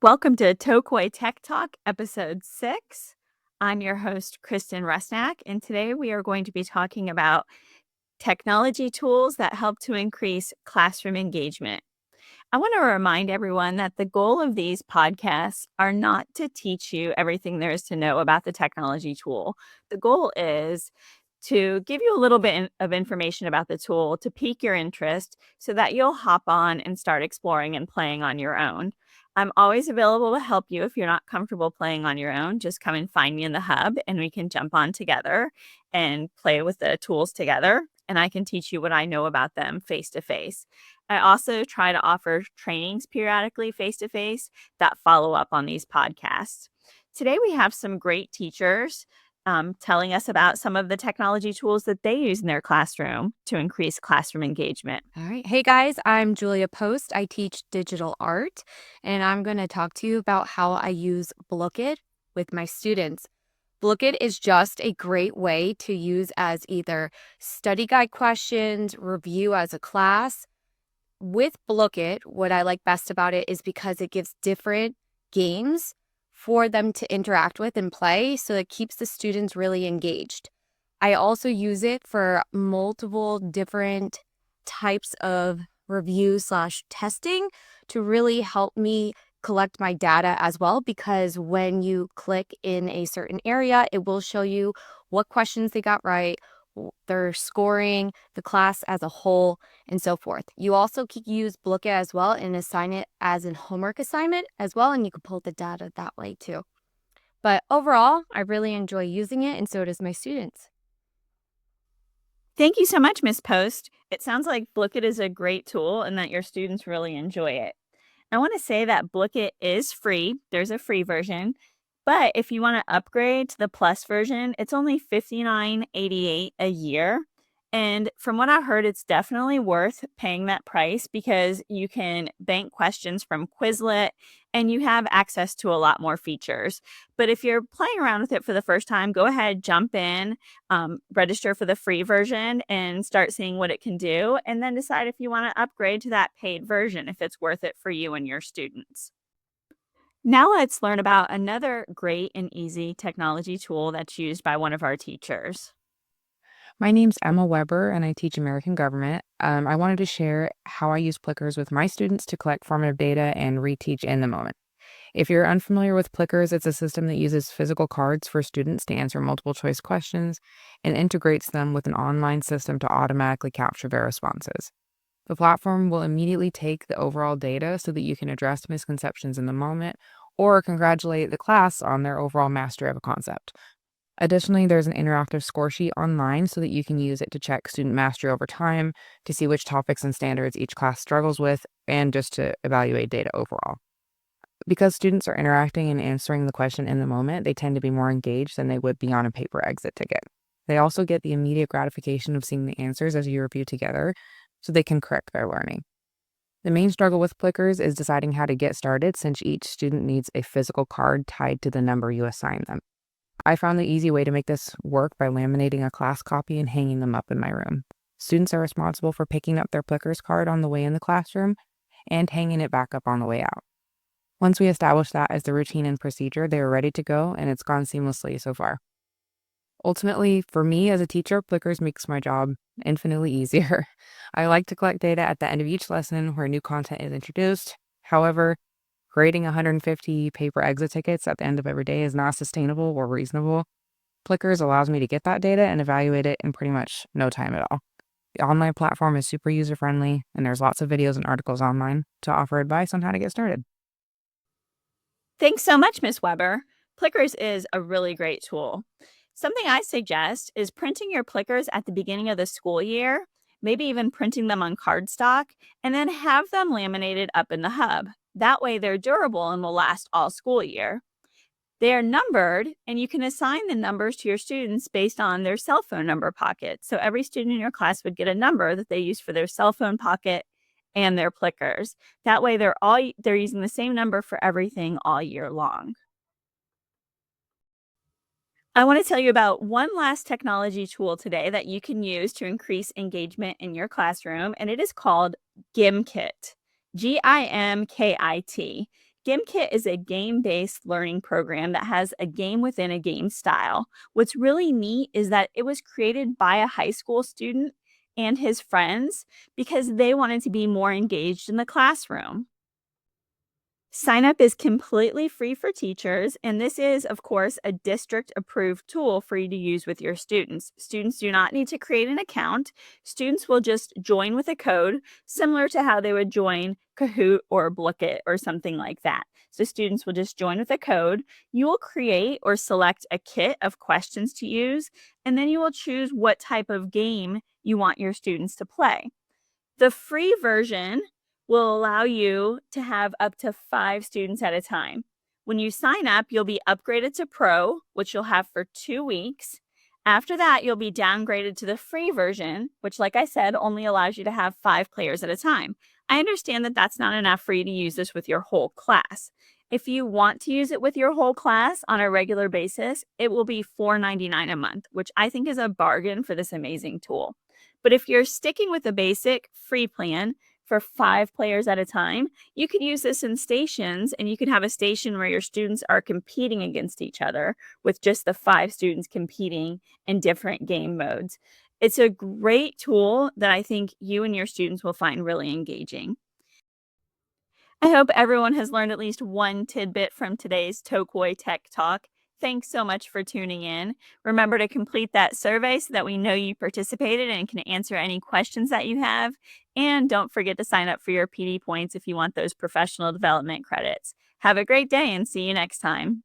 Welcome to Tocoi Tech Talk, Episode 6. I'm your host, Kristen Rusnak, and today we are going to be talking about technology tools that help to increase classroom engagement. I want to remind everyone that the goal of these podcasts are not to teach you everything there is to know about the technology tool. The goal is to give you a little bit of information about the tool to pique your interest so that you'll hop on and start exploring and playing on your own. I'm always available to help you if you're not comfortable playing on your own. Just come and find me in the hub and we can jump on together and play with the tools together. And I can teach you what I know about them face to face. I also try to offer trainings periodically face to face that follow up on these podcasts. Today, we have some great teachers telling us about some of the technology tools that they use in their classroom to increase classroom engagement. All right. Hey guys, I'm Julia Post. I teach digital art, and I'm going to talk to you about how I use Blooket with my students. Blooket is just a great way to use as either study guide questions, review as a class. With Blooket, what I like best about it is because it gives different games for them to interact with and play, so it keeps the students really engaged. I also use it for multiple different types of review/testing to really help me collect my data as well, because when you click in a certain area, it will show you what questions they got right, their scoring, the class as a whole, and so forth. You also can use Blooket as well and assign it as a homework assignment as well, and you can pull the data that way too. But overall, I really enjoy using it, and so does my students. Thank you so much, Ms. Post. It sounds like Blooket is a great tool and that your students really enjoy it. I want to say that Blooket is free. There's a free version. But if you want to upgrade to the Plus version, it's only $59.88 a year. And from what I heard, it's definitely worth paying that price because you can bank questions from Quizlet and you have access to a lot more features. But if you're playing around with it for the first time, go ahead, jump in, register for the free version and start seeing what it can do, and then decide if you want to upgrade to that paid version if it's worth it for you and your students. Now let's learn about another great and easy technology tool that's used by one of our teachers. My name's Emma Weber, and I teach American government. I wanted to share how I use Plickers with my students to collect formative data and reteach in the moment. If you're unfamiliar with Plickers, it's a system that uses physical cards for students to answer multiple choice questions and integrates them with an online system to automatically capture their responses. The platform will immediately take the overall data so that you can address misconceptions in the moment or congratulate the class on their overall mastery of a concept. Additionally, there's an interactive score sheet online so that you can use it to check student mastery over time, to see which topics and standards each class struggles with, and just to evaluate data overall. Because students are interacting and answering the question in the moment, they tend to be more engaged than they would be on a paper exit ticket. They also get the immediate gratification of seeing the answers as you review together, so they can correct their learning. The main struggle with Plickers is deciding how to get started, since each student needs a physical card tied to the number you assign them. I found the easy way to make this work by laminating a class copy and hanging them up in my room. Students are responsible for picking up their Plickers card on the way in the classroom and hanging it back up on the way out. Once we established that as the routine and procedure, they were ready to go, and it's gone seamlessly so far. Ultimately, for me as a teacher, Plickers makes my job infinitely easier. I like to collect data at the end of each lesson where new content is introduced. However, grading 150 paper exit tickets at the end of every day is not sustainable or reasonable. Plickers allows me to get that data and evaluate it in pretty much no time at all. The online platform is super user-friendly, and there's lots of videos and articles online to offer advice on how to get started. Thanks so much, Ms. Weber. Plickers is a really great tool. Something I suggest is printing your Plickers at the beginning of the school year, maybe even printing them on cardstock, and then have them laminated up in the hub. That way they're durable and will last all school year. They are numbered, and you can assign the numbers to your students based on their cell phone number pocket. So every student in your class would get a number that they use for their cell phone pocket and their Plickers. That way they're using the same number for everything all year long. I want to tell you about one last technology tool today that you can use to increase engagement in your classroom, and it is called Gimkit. Gimkit. Gimkit is a game-based learning program that has a game within a game style. What's really neat is that it was created by a high school student and his friends because they wanted to be more engaged in the classroom. Sign up is completely free for teachers, and this is, of course, a district approved tool for you to use with your students. Students do not need to create an account. Students will just join with a code, similar to how they would join Kahoot or Blooket or something like that. So, students will just join with a code. You will create or select a kit of questions to use, and then you will choose what type of game you want your students to play. The free version will allow you to have up to 5 students at a time. When you sign up, you'll be upgraded to Pro, which you'll have for 2 weeks. After that, you'll be downgraded to the free version, which, like I said, only allows you to have 5 players at a time. I understand that that's not enough for you to use this with your whole class. If you want to use it with your whole class on a regular basis, it will be $4.99 a month, which I think is a bargain for this amazing tool. But if you're sticking with the basic free plan for 5 players at a time, you could use this in stations, and you could have a station where your students are competing against each other with just the 5 students competing in different game modes. It's a great tool that I think you and your students will find really engaging. I hope everyone has learned at least one tidbit from today's Tocoi Tech Talk. Thanks so much for tuning in. Remember to complete that survey so that we know you participated and can answer any questions that you have. And don't forget to sign up for your PD points if you want those professional development credits. Have a great day and see you next time.